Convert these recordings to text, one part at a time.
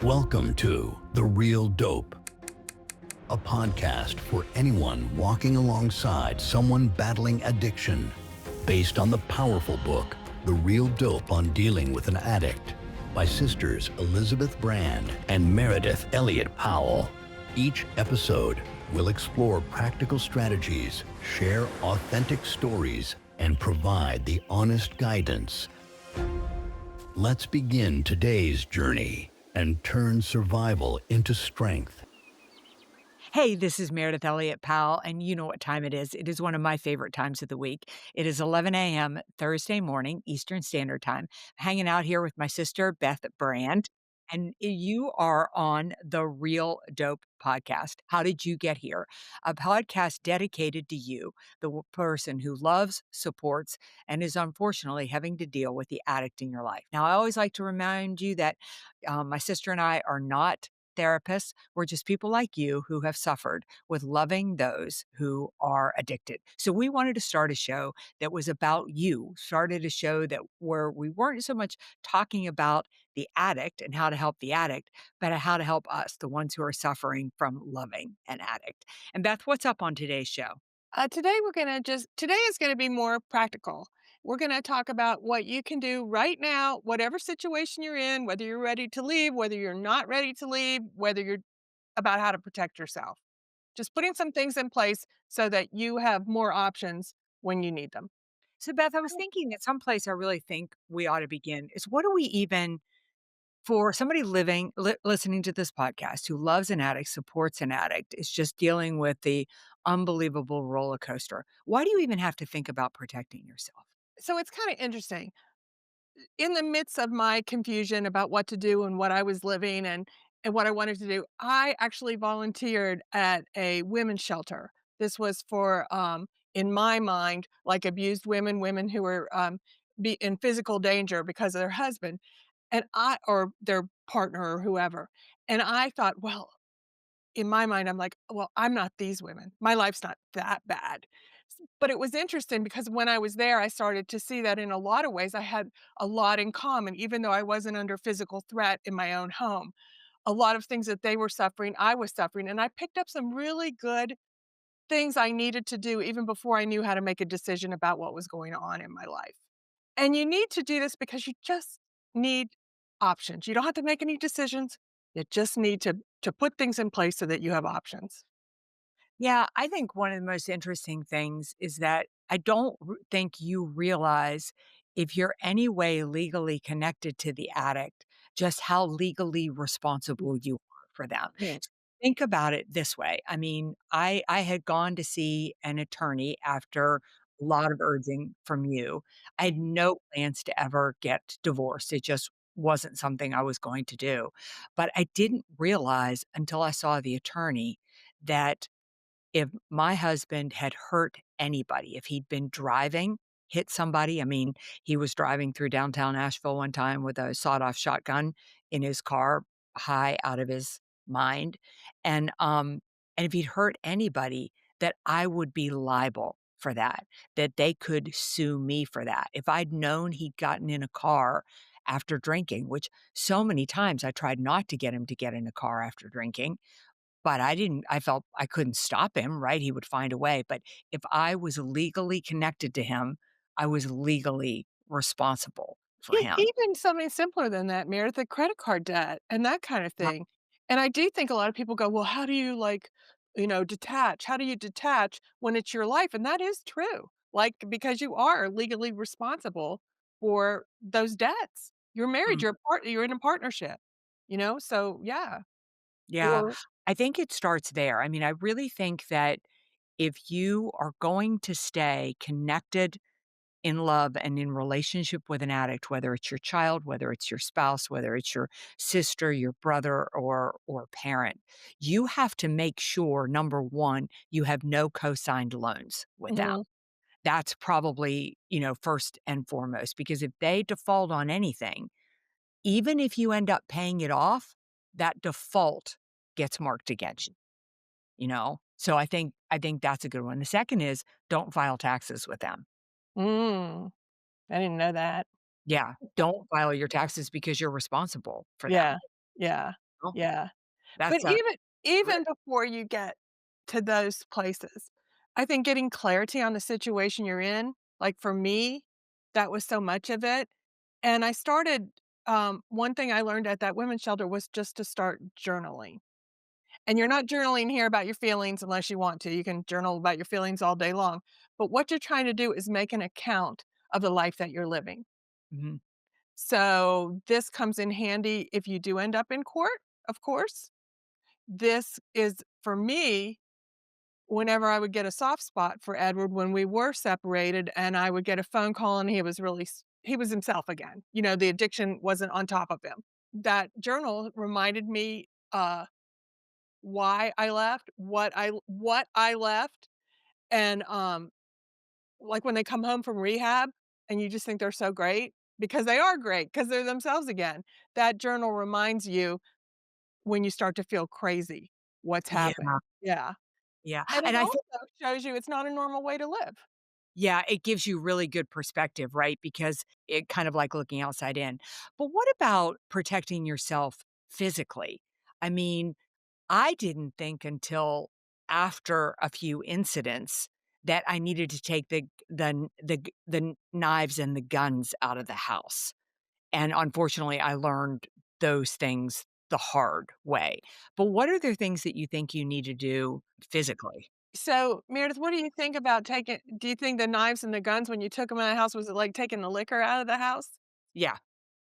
Welcome to The Real Dope, a podcast for anyone walking alongside someone battling addiction, based on the powerful book, The Real Dope on Dealing with an Addict, by sisters Elizabeth Brand and Meridith Elliott Powell. Each episode will explore practical strategies, share authentic stories, and provide the honest guidance. Let's begin today's journey and turn survival into strength. Hey, this is Meridith Elliott Powell, and you know what time it is. It is one of my favorite times of the week. It is 11 a.m. Thursday morning, Eastern Standard Time. Hanging out here with my sister, Beth Brand, and you are on the Real Dope podcast. How did you get here? A podcast dedicated to you, the person who loves, supports, and is unfortunately having to deal with the addict in your life. Now, I always like to remind you that my sister and I are not therapists. We're just people like you who have suffered with loving those who are addicted. So we wanted to start a show that was about you, started a show that where we weren't so much talking about the addict and how to help the addict, but how to help us, the ones who are suffering from loving an addict. And Beth, what's up on today's show? Today is gonna be more practical. We're gonna talk about what you can do right now, whatever situation you're in, whether you're ready to leave, whether you're not ready to leave, whether you're about how to protect yourself. Just putting some things in place so that you have more options when you need them. So Beth, I was thinking that someplace I really think we ought to begin is what do we even for somebody listening to this podcast who loves an addict, supports an addict, is just dealing with the unbelievable roller coaster. Why do you even have to think about protecting yourself? So it's kinda interesting. In the midst of my confusion about what to do and what I was living and what I wanted to do, I actually volunteered at a women's shelter. This was for, in my mind, like abused women, women who were be in physical danger because of their husband and I or their partner or whoever. And I thought, well, in my mind, I'm like, well, I'm not these women. My life's not that bad. But it was interesting because when I was there, I started to see that in a lot of ways, I had a lot in common, even though I wasn't under physical threat in my own home. A lot of things that they were suffering, I was suffering. And I picked up some really good things I needed to do even before I knew how to make a decision about what was going on in my life. And you need to do this because you just need options. You don't have to make any decisions. You just need to put things in place so that you have options. Yeah, I think one of the most interesting things is that I don't think you realize if you're any way legally connected to the addict, just how legally responsible you are for them. Yeah. Think about it this way. I mean, I had gone to see an attorney after a lot of urging from you. I had no plans to ever get divorced. It just wasn't something I was going to do. But I didn't realize until I saw the attorney that if my husband had hurt anybody, if he'd been driving, hit somebody, I mean, he was driving through downtown Asheville one time with a sawed-off shotgun in his car, high out of his mind, and if he'd hurt anybody, that I would be liable for that, that they could sue me for that. If I'd known he'd gotten in a car after drinking, which so many times I tried not to get him to get in a car after drinking, but I felt I couldn't stop him, right? He would find a way, but if I was legally connected to him, I was legally responsible for him. Even something simpler than that, Meredith, the credit card debt and that kind of Uh, thing. And I do think a lot of people go, "Well, how do you, like, detach? How do you detach when it's your life?" And that is true, like, because you are legally responsible for those debts. You're married, mm, you're in a partnership, So, yeah. yeah, Or I think it starts there. I mean, I really think that if you are going to stay connected in love and in relationship with an addict, whether it's your child, whether it's your spouse, whether it's your sister, your brother, or parent, you have to make sure, number 1, you have no co-signed loans with them. Mhm. That's probably, first and foremost, because if they default on anything, even if you end up paying it off, that default gets marked against you, you know? So I think that's a good one. The second is don't file taxes with them. Mm, I didn't know that. Yeah, don't file your taxes because you're responsible for them. Yeah, yeah. Well, Yeah. But that's a even risk. before you get to those places, I think getting clarity on the situation you're in, like for me, that was so much of it. And I started one thing I learned at that women's shelter was just to start journaling. And you're not journaling here about your feelings unless you want to. You can journal about your feelings all day long. But what you're trying to do is make an account of the life that you're living. Mhm. So this comes in handy if you do end up in court, of course. This is for me, whenever I would get a soft spot for Edward when we were separated and I would get a phone call and he was really he was himself again. You know, the addiction wasn't on top of him. That journal reminded me why I left, what I left, and like when they come home from rehab and you just think they're so great because they are great because they're themselves again. That journal reminds you when you start to feel crazy, what's Yeah, happened. Yeah. yeah, And it and I also think shows you it's not a normal way to live. yeah, it gives you really good perspective, right? Because it kind of like looking outside in. But what about protecting yourself physically? I mean, I didn't think until after a few incidents that I needed to take the knives and the guns out of the house, and unfortunately, I learned those things the hard way. But what are the things that you think you need to do physically? So, Meredith, what do you think about taking do you think the knives and the guns when you took them out of the house, was it like taking the liquor out of the house? Yeah,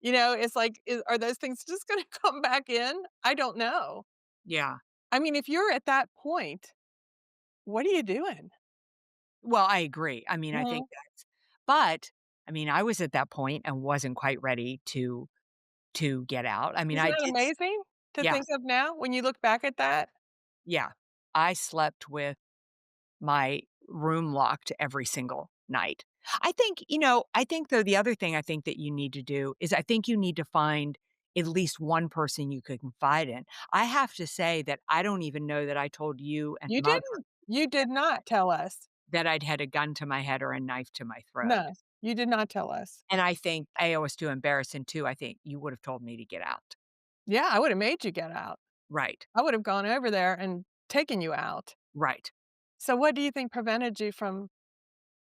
You know, it's like, are those things just gonna come back in? I don't know. yeah. I mean, if you're at that point, what are you doing? Well, I agree. I mean, I think Mhm. that's but, I mean, I was at that point and wasn't quite ready to get out. I mean, Isn't I that did s amazing to yeah, think of now when you look back at that? yeah. I slept with my room locked every single night. I think though the other thing I think that you need to do is I think you need to find at least one person you could confide in. I have to say that I don't even know that I told you and You mother didn't. You did not tell us. that I'd had a gun to my head or a knife to my throat. No, you did not tell us. And I think I was too embarrassed, and 2, I think you would have told me to get out. Yeah, I would have made you get out. Right, I would have gone over there and taken you out. right. So what do you think prevented you from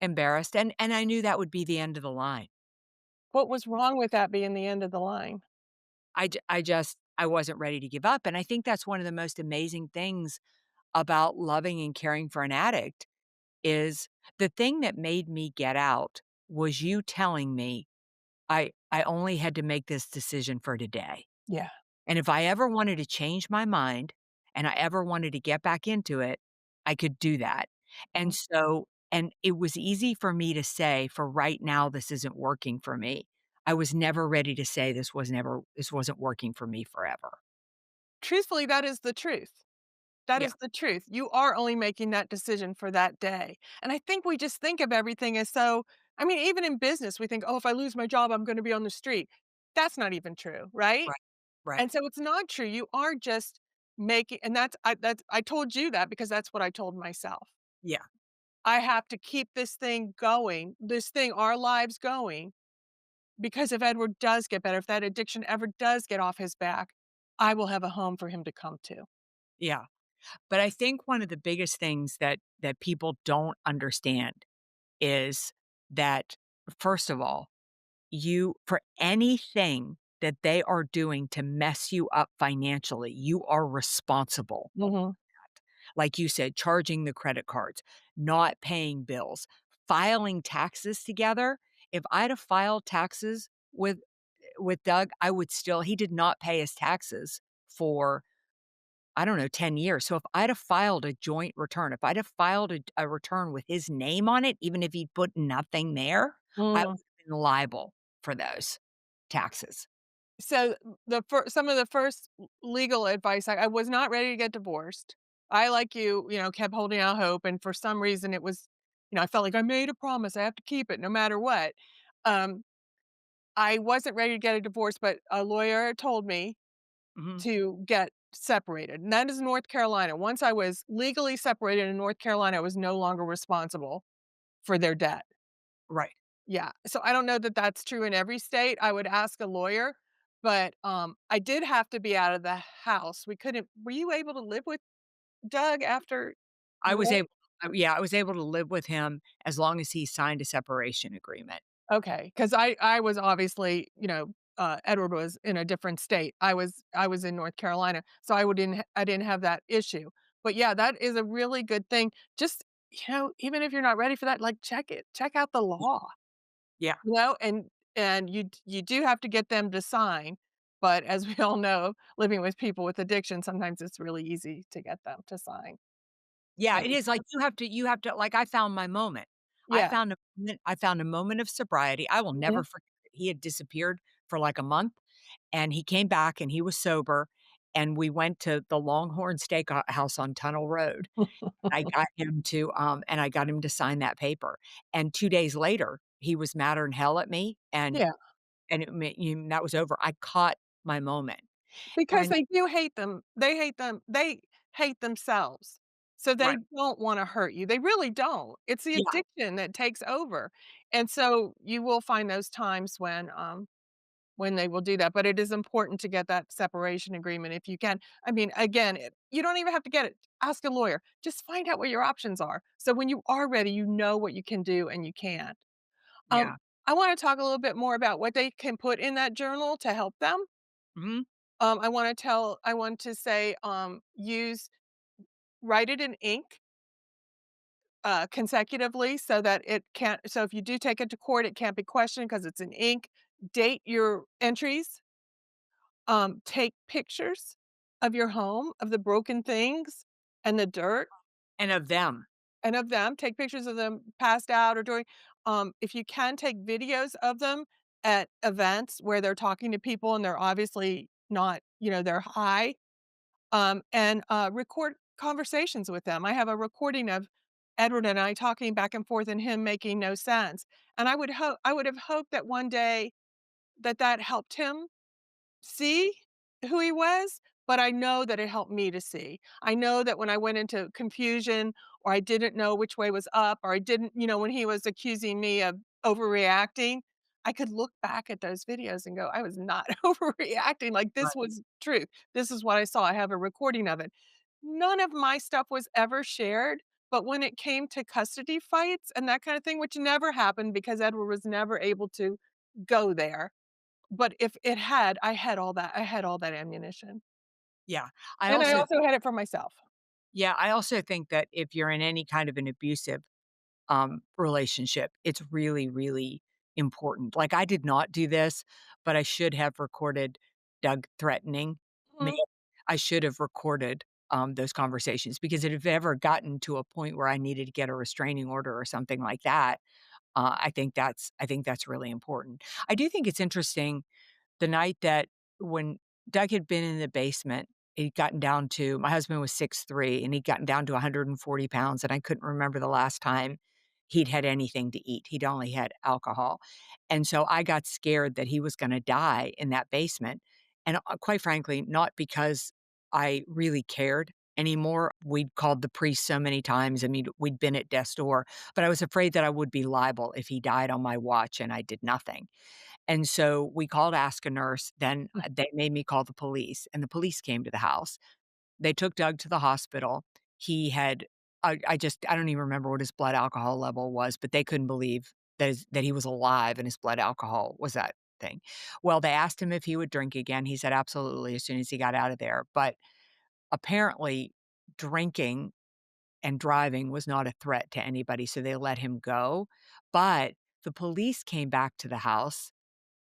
Embarrassed, and I knew that would be the end of the line. what was wrong with that being the end of the line? I just I wasn't ready to give up, and I think that's one of the most amazing things about loving and caring for an addict is the thing that made me get out was you telling me I only had to make this decision for today. Yeah. And if I ever wanted to change my mind and I ever wanted to get back into it, I could do that. Mhm. And it was easy for me to say, for right now, this isn't working for me. I was never ready to say this wasn't working for me forever. Truthfully, that is the truth. That Yeah, is the truth. You are only making that decision for that day. And I think we just think of everything as so I mean, even in business, we think, "Oh, if I lose my job, I'm gonna be on the street." That's not even true, right? right, right. And so it's not true. You are just making and that's I told you that because that's what I told myself. Yeah, I have to keep this thing going, this thing, our lives going, because if Edward does get better, if that addiction ever does get off his back, I will have a home for him to come to. yeah. But I think one of the biggest things that people don't understand is that, first of all, you for anything that they are doing to mess you up financially, you are responsible. Mhm. Like you said, charging the credit cards, not paying bills, filing taxes together. If I'd have filed taxes with Doug, I would still he did not pay his taxes for, I don't know, 10 years. So if I'd have filed a joint return, if I'd have filed a return with his name on it, even if he put nothing there, I would Mm. have been liable for those taxes. So, some of the first legal advice I was not ready to get divorced. I, like you know, kept holding out hope, and for some reason, it was you know, I felt like I made a promise, I have to keep it no matter what. Um, I wasn't ready to get a divorce, but a lawyer told me Mhm. to get separated, and that is North Carolina. Once I was legally separated in North Carolina, I was no longer responsible for their debt. Right. Yeah, so I don't know that that's true in every state. I would ask a lawyer, but, I did have to be out of the house. We couldn't were you able to live with Doug after I you was left? able yeah, I was able to live with him as long as he signed a separation agreement. Okay, 'cause I was obviously, Edward was in a different state. I was in North Carolina, so I didn't have that issue. But yeah, that is a really good thing. Just, even if you're not ready for that, like, check out the law, Yeah. and you do have to get them to sign, but as we all know, living with people with addiction, sometimes it's really easy to get them to sign. Yeah, Um, it is, like, you have to like, I found my moment. yeah. I found a moment of sobriety. I will Mhm. never forget it. He had disappeared for, like, a month, and he came back, and he was sober, and we went to the Longhorn Steakhouse on Tunnel Road. I got him to sign that paper, and 2 days later, he was madder 'n hell at me, Yeah. and that was over. I caught my moment, Because and they do hate them. They hate themselves. So they right, don't wanna hurt you. They really don't. It's the yeah, addiction that takes over. And so you will find those times when they will do that, but it is important to get that separation agreement if you can. I mean, again, you don't even have to get it. Ask a lawyer. Just find out what your options are. So when you are ready, you know what you can do and you can't. Um, yeah, I wanna talk a little bit more about what they can put in that journal to help them. mhm, I want to say, use write it in ink, consecutively so that it can't so if you do take it to court, it can't be questioned because it's in ink. Date your entries, take pictures of your home, of the broken things and the dirt, and of them. and of them. Take pictures of them passed out or doing if you can, take videos of them at events where they're talking to people and they're obviously not, they're high. Record conversations with them. I have a recording of Edward and I talking back and forth and him making no sense. And I would have hoped that one day that helped him see who he was, but I know that it helped me to see. I know that when I went into confusion or I didn't know which way was up or I didn't, when he was accusing me of overreacting, I could look back at those videos and go, I was not overreacting. Like this Right. was truth. This is what I saw. I have a recording of it. None of my stuff was ever shared. But when it came to custody fights and that kind of thing, which never happened because Edward was never able to go there, but if it had, I had all that ammunition. Yeah. I And I also also had it for myself. yeah, I also think that if you're in any kind of an abusive, relationship, it's really, really important. Like, I did not do this, but I should have recorded Doug threatening me. Mhm. I should have recorded, those conversations because it had ever gotten to a point where I needed to get a restraining order or something like that, I think that's really important. I do think it's interesting the night that when Doug had been in the basement, he'd gotten down to my husband was 6'3", and he'd gotten down to 140 pounds, and I couldn't remember the last time he'd had anything to eat. He'd only had alcohol. And so I got scared that he was gonna die in that basement, and, quite frankly, not because I really cared anymore. We'd called the priest so many times, I mean, we'd been at death's door, but I was afraid that I would be liable if he died on my watch and I did nothing. And so we called Ask a Nurse, then, they made me call the police, and the police came to the house. They took Doug to the hospital. He had I don't even remember what his blood alcohol level was, but they couldn't believe that he was alive and his blood alcohol was that thing. Well, they asked him if he would drink again. He said absolutely as soon as he got out of there, but apparently drinking and driving was not a threat to anybody, so they let him go. But the police came back to the house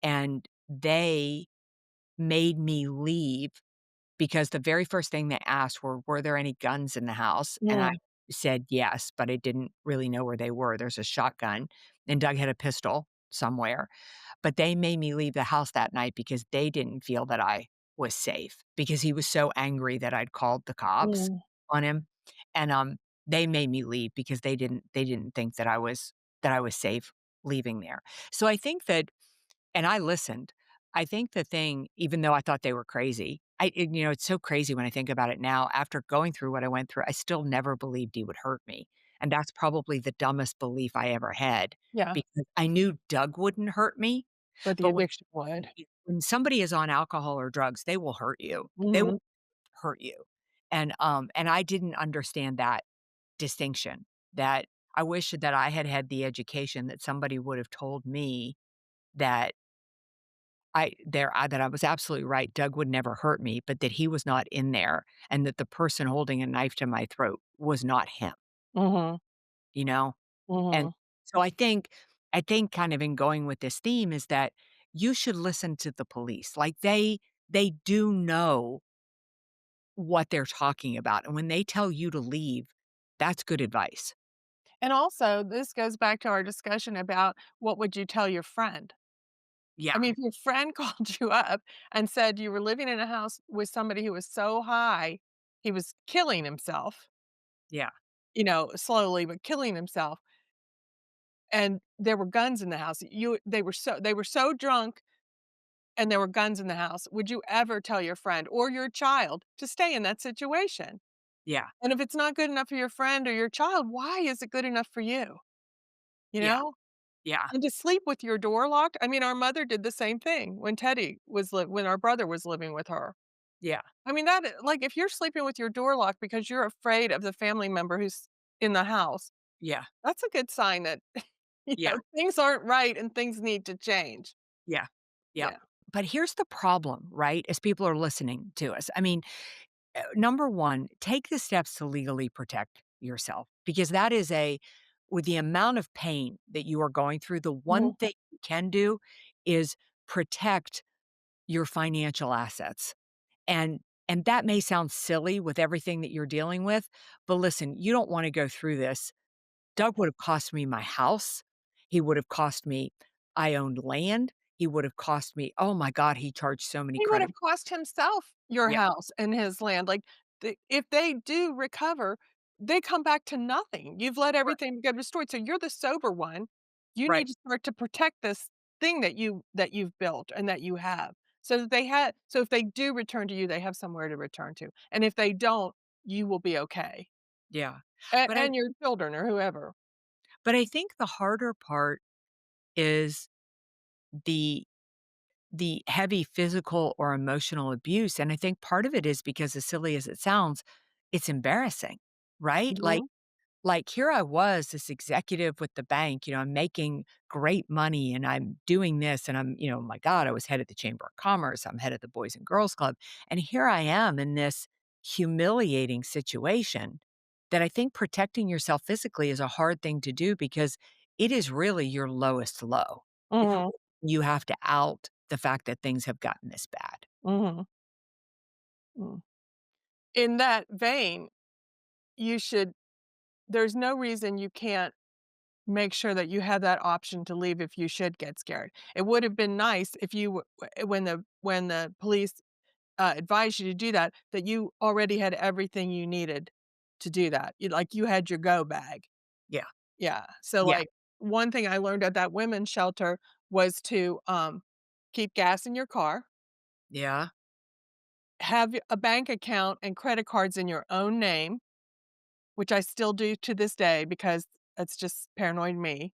and they made me leave because the very first thing they asked were there any guns in the house? And I Mm, said, "Yes," but I didn't really know where they were. There's a shotgun, and Doug had a pistol somewhere. But they made me leave the house that night because they didn't feel that I was safe because he was so angry that I'd called the cops mm. on him. And, they made me leave because they didn't think that I was safe leaving there. So I think that and I listened. I think the thing even though I thought they were crazy, it's so crazy when I think about it now, after going through what I went through, I still never believed he would hurt me, and that's probably the dumbest belief I ever had Yeah. because I knew Doug wouldn't hurt me, But the But addiction would. when somebody is on alcohol or drugs, they will hurt you. They will Mhm, hurt you. And I didn't understand that distinction, that I wish that I had had the education that somebody would have told me that that I was absolutely right, Doug would never hurt me, but that he was not in there, and that the person holding a knife to my throat was not him, mhm, you know? And mhm. so I think kind of in going with this theme is that you should listen to the police. Like, they do know what they're talking about, and when they tell you to leave, that's good advice. And also, this goes back to our discussion about what would you tell your friend? I Yeah, mean, if your friend called you up and said you were living in a house with somebody who was so high, he was killing himself, yeah, slowly, but killing himself, and there were guns in the house. They were so drunk and there were guns in the house. Would you ever tell your friend or your child to stay in that situation? yeah, And if it's not good enough for your friend or your child, why is it good enough for you? You yeah, know? yeah, And to sleep with your door locked. I mean, our mother did the same thing when our brother was living with her. yeah, I mean, like, if you're sleeping with your door locked because you're afraid of the family member who's in the house, yeah, that's a good sign that, yeah, things aren't right and things need to change. yeah, yeah. Yeah. But here's the problem, right, as people are listening to us. I mean, number 1, take the steps to legally protect yourself because that is with the amount of pain that you are going through, the one Mhm. thing you can do is protect your financial assets. And and that may sound silly with everything that you're dealing with, but listen, you don't wanna go through this. Doug would have cost me my house. He would have cost me I owned land. He would have cost me oh my god, he charged so many He would credit have cost himself your Yeah, house and his land, like, if they do recover, they come back to nothing. You've let right, everything get restored, so you're the sober one. You right, need to start to protect this thing that you've built and that you have, so if they do return to you, they have somewhere to return to, and if they don't, you will be okay, yeah. But I and your children or whoever. but I think the harder part is the heavy physical or emotional abuse, and I think part of it is because as silly as it sounds, it's embarrassing, right? Mhm. Like, here I was, this executive with the bank, I'm making great money and I'm doing this and my God, I was head of the Chamber of Commerce, I'm head of the Boys and Girls Club, and here I am in this humiliating situation that I think protecting yourself physically is a hard thing to do because it is really your lowest low. It's Mhm. you have to out the fact that things have gotten this bad. Mhm. Mm. In that vein, you should there's no reason you can't make sure that you have that option to leave if you should get scared. It would have been nice if when the police, advised you to do that, that you already had everything you needed to do that. You had your go bag. Yeah. Yeah. So, Yeah. like, one thing I learned at that women's shelter was to, keep gas in your car, Yeah. have a bank account and credit cards in your own name, which I still do to this day because it's just paranoid me.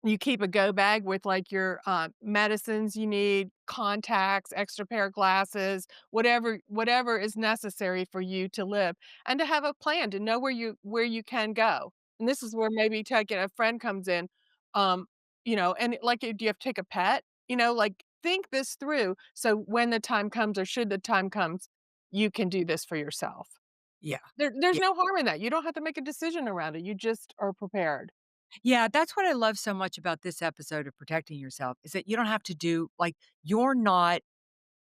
You keep a go bag with, like, your, medicines you need, contacts, extra pair of glasses, whatever is necessary for you to live, and to have a plan, to know where you can go. And this is where maybe taking a friend comes in, um, and, like, do you have to take a pet? Like, think this through so when the time comes or should the time comes, you can do this for yourself. Yeah. There's no harm in that. You don't have to make a decision around it. You just are prepared. Yeah, that's what I love so much about this episode of protecting yourself is that you don't have to do like you're not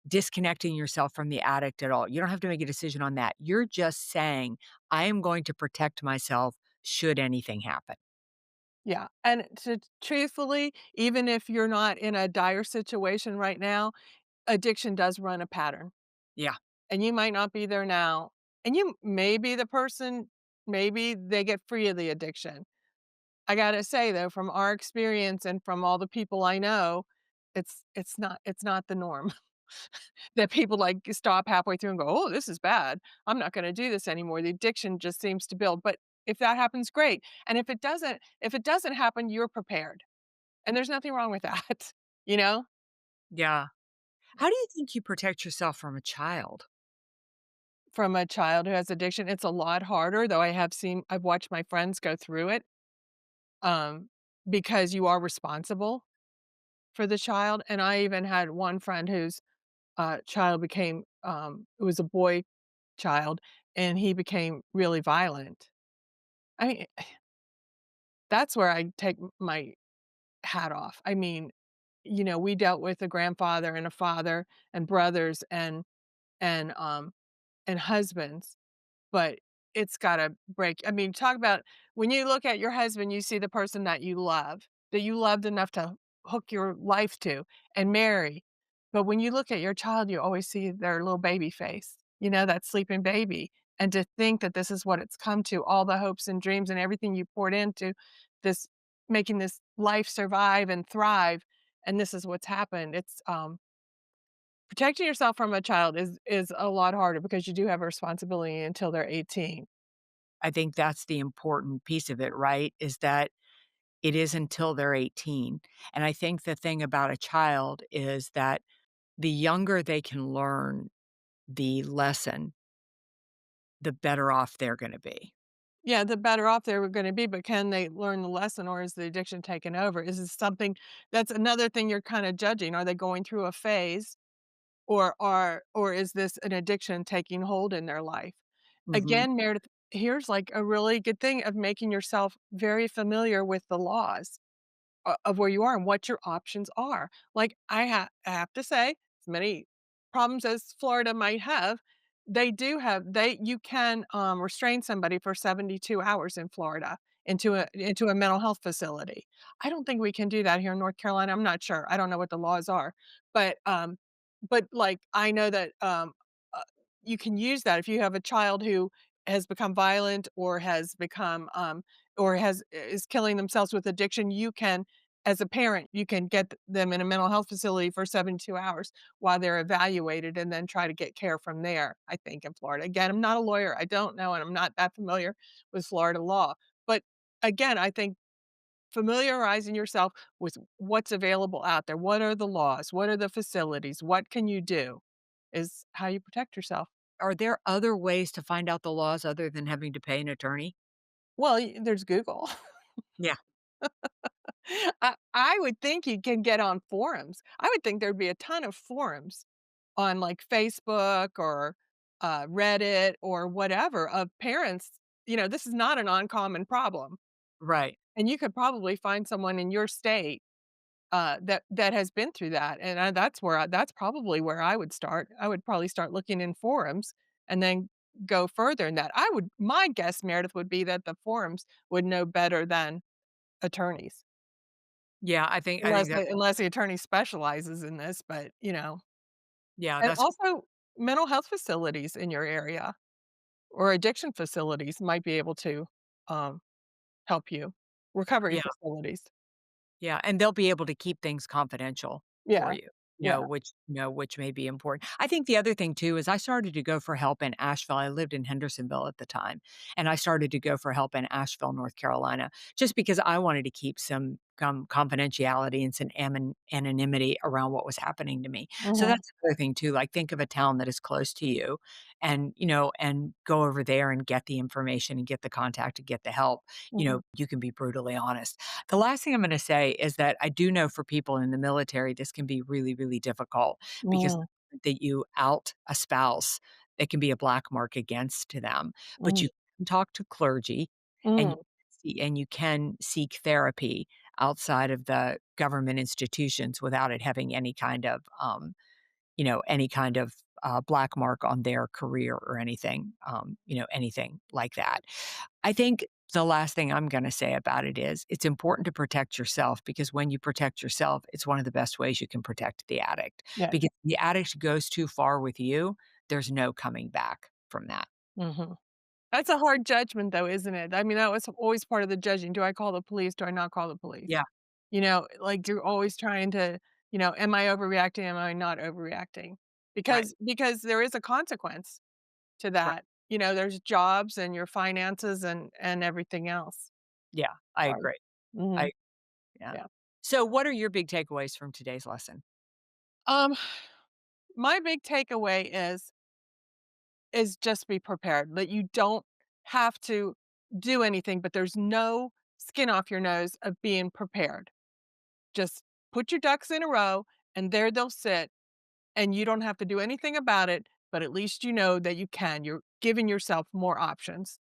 disconnecting yourself from the addict at all. You don't have to make a decision on that. You're just saying, I am going to protect myself should anything happen. Yeah, and to truthfully, even if you're not in a dire situation right now, addiction does run a pattern, Yeah. and you might not be there now, and you may be the person maybe they get free of the addiction. I gotta say, though, from our experience and from all the people I know, it's not the norm that people, like, stop halfway through and go, "Oh, this is bad. I'm not gonna do this anymore." The addiction just seems to build, but if that happens, great, and if it doesn't happen, you're prepared. and there's nothing wrong with that, you know? Yeah. How do you think you protect yourself from a child? From a child who has addiction, it's a lot harder, though I've watched my friends go through it, um, because you are responsible for the child, and I even had one friend whose, child became, it was a boy child, and he became really violent. I mean, that's where I take my hat off. I mean, we dealt with a grandfather and a father and brothers and and husbands. But it's gotta break. I mean, talk about when you look at your husband, you see the person that you loved enough to hook your life to and marry. But when you look at your child, you always see their little baby face, that sleeping baby. And to think that this is what it's come to, all the hopes and dreams and everything you poured into this, making this life survive and thrive, and this is what's happened. Protecting yourself from a child is a lot harder because you do have a responsibility until they're 18. I think that's the important piece of it, right? Is that it is until they're 18. And I think the thing about a child is that the younger they can learn the lesson, the better off they're gonna be. Yeah, the better off they were gonna be, but can they learn the lesson, or is the addiction taken over? Is this something that's another thing you're kinda judging. Are they going through a phase, or is this an addiction taking hold in their life? Mhm. Again, Meredith, here's, like, a really good thing of making yourself very familiar with the laws. Of where you are and what your options are. Like, I have to say, as many problems as Florida might have, they you can, restrain somebody for 72 hours in Florida into a mental health facility. I don't think we can do that here in North Carolina. I'm not sure. I don't know what the laws are, but, like, I know that, uh, you can use that if you have a child who has become violent or has become, or is killing themselves with addiction. You can, as a parent, you can get them in a mental health facility for 72 hours while they're evaluated and then try to get care from there, I think, in Florida. Again, I'm not a lawyer. I don't know, and I'm not that familiar with Florida law. But again, I think familiarizing yourself with what's available out there. What are the laws? What are the facilities? What can you do is how you protect yourself. Are there other ways to find out the laws other than having to pay an attorney? Well, there's Google. Yeah. I would think you can get on forums. I would think there'd be a ton of forums on, like, Facebook or, Reddit or whatever of parents. This is not an uncommon problem, Right. and you could probably find someone in your state, that has been through that, and, that's probably where I would start. I would probably start looking in forums and then go further in that. My guess, Meredith, would be that the forums would know better than attorneys. Yeah, I think that's Unless the attorney specializes in this, but, yeah, and that's also mental health facilities in your area or addiction facilities might be able to, um, help you. Recovery yeah. facilities. Yeah, and they'll be able to keep things confidential for Yeah, you, yeah, which may be important. I think the other thing too is I started to go for help in Asheville. I lived in Hendersonville at the time, and I started to go for help in Asheville, North Carolina, just because I wanted to keep some confidentiality and some anonymity around what was happening to me. So mhm, that's the other thing too. Like think of a town that is close to you, and and go over there and get the information and get the contact and get the help. mhm, You can be brutally honest. The last thing I'm gonna say is that I do know for people in the military, this can be really, really difficult because mm, that you out a spouse, it can be a black mark against to them, but mm, you can talk to clergy and mm, you can seek therapy outside of the government institutions without it having any kind of black mark on their career or anything, anything like that. I think the last thing I'm going to say about it is it's important to protect yourself because when you protect yourself, it's one of the best ways you can protect the addict. yeah, Because if the addict goes too far with you, there's no coming back from that. mhm. That's a hard judgment though, isn't it? I mean, that was always part of the judging. Do I call the police? Do I not call the police? Yeah, Like, you're always trying to, am I overreacting? Am I not overreacting? right, Because there is a consequence to right. that. There's jobs and your finances and everything else. Yeah, I Hard. agree. I Mhm. yeah. Yeah. So what are your big takeaways from today's lesson? Um, my big takeaway is just be prepared, that you don't have to do anything, but there's no skin off your nose of being prepared. Just put your ducks in a row and there they'll sit and you don't have to do anything about it, but at least you know that you can. You're giving yourself more options.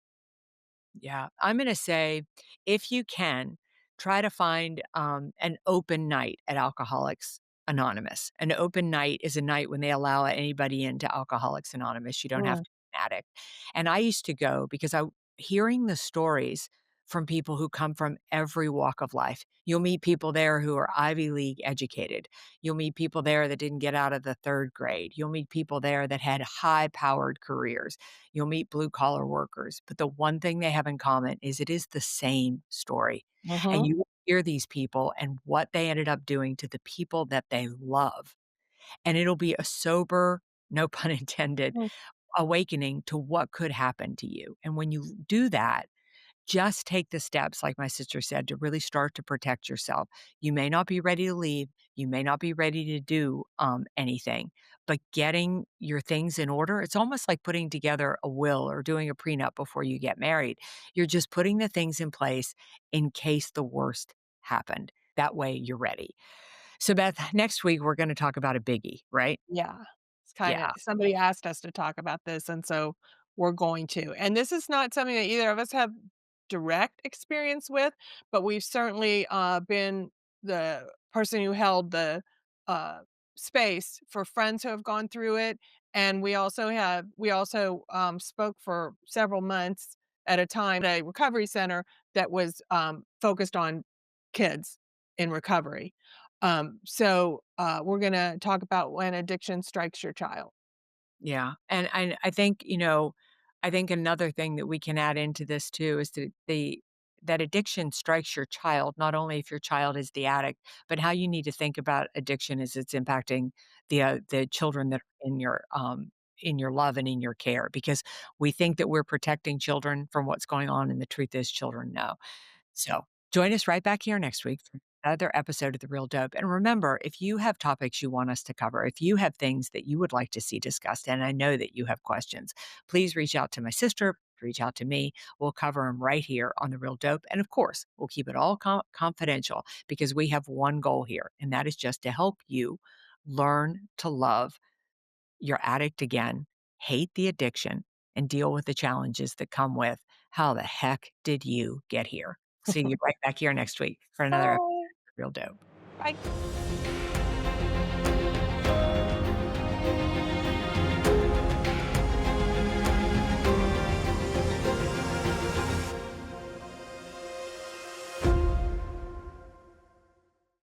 Yeah, I'm gonna say, if you can, try to find, an open night at Alcoholics Anonymous. An open night is a night when they allow anybody into Alcoholics Anonymous. You don't have Mm, to be an addict. And I used to go because I hearing the stories from people who come from every walk of life. You'll meet people there who are Ivy League educated. You'll meet people there that didn't get out of the 3rd grade. You'll meet people there that had high-powered careers. You'll meet blue collar workers, but the one thing they have in common is it is the same story. And mhm, you will hear these people and what they ended up doing to the people that they love. And it'll be a sober, no pun intended, mm, awakening to what could happen to you. And when you do that, just take the steps, like my sister said, to really start to protect yourself. You may not be ready to leave. You may not be ready to do anything, but getting your things in order, it's almost like putting together a will or doing a prenup before you get married. You're just putting the things in place in case the worst happened. That way you're ready. So, Beth, next week we're going to talk about a biggie, right? yeah. It's Yeah. kinda somebody asked us to talk about this, and so we're going to. And this is not something that either of us have direct experience with, but we've certainly, been the person who held the, uh, space for friends who have gone through it, and we also spoke for several months at a time at a recovery center that was, focused on kids in recovery. We're gonna talk about when addiction strikes your child. Yeah, and I think, I think another thing that we can add into this too is the that addiction strikes your child, not only if your child is the addict, but how you need to think about addiction as it's impacting the children that are in your love and in your care, because we think that we're protecting children from what's going on, and the truth is children know. So join us right back here next week for another episode of The Real Dope. And remember, if you have topics you want us to cover, if you have things that you would like to see discussed, and I know that you have questions, please reach out to my sister, reach out to me. We'll cover them right here on The Real Dope. And of course, we'll keep it all confidential because we have one goal here, and that is just to help you learn to love your addict again, hate the addiction, and deal with the challenges that come with how the heck did you get here? See you right back here next week for another episode Bye. of Real Dope. Bye.